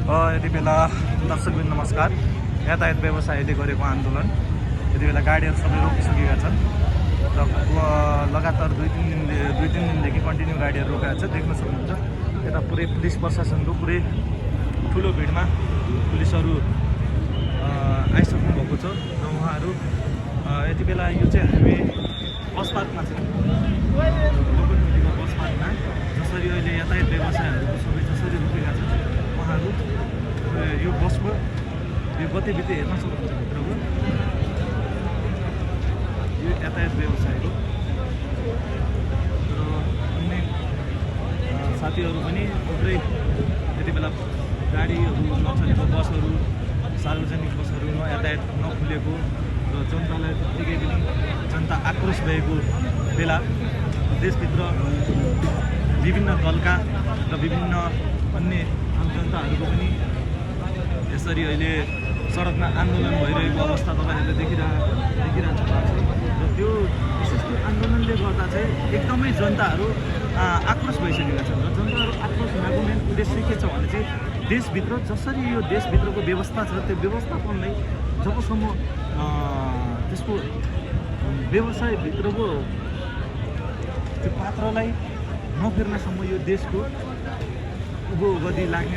यति बेला दर्शकबिन नमस्कार। यातायात व्यवसायीले गरेको आन्दोलन यति बेला गाडीहरू सबै रोकिसकेका छन् र लगातार दुई तिन दिनदेखि कन्टिन्यू गाडीहरू रोकेका छ। देख्न सक्नुहुन्छ यता पुरै पुलिस प्रशासनको पुरै ठुलो भिडमा पुलिसहरू आइसक्नु भएको छ र उहाँहरू यति बेला यो चाहिँ हामी बस पार्कमा छ। लोकनभेलीको बस पार्कमा जसरी अहिले यातायात व्यवसायहरूको सबै जसरी रोकेका छन् उहाँहरू यो बसको यो गतिविधि हेर्न सक्नुहुन्छ। भित्रको यो यातायात व्यवसायको र अन्य साथीहरू पनि थुप्रै यति बेला गाडीहरू नचलेको बसहरू सार्वजनिक बसहरू यातायात नखुलेको र जनतालाई त्यत्तिकै पनि जनता आक्रोश भएको बेला देशभित्र विभिन्न दलका र विभिन्न अन्य आम जनताहरूको पनि यसरी अहिले सडकमा आन्दोलन भइरहेको अवस्था तपाईँहरूले देखिरहनु भएको छ र त्यो विशेष त्यो आन्दोलनले गर्दा चाहिँ एकदमै जनताहरू आक्रोश भइसकेका छन् र जनताहरू आक्रोश हुनुको मेन उद्देश्य के छ भने चाहिँ देशभित्र जसरी यो देशभित्रको व्यवस्था छ त्यो व्यवस्थापनलाई जबसम्म त्यसको व्यवसायभित्रको त्यो पात्रलाई नफेर्नसम्म यो देशको उँभो गति लाग्ने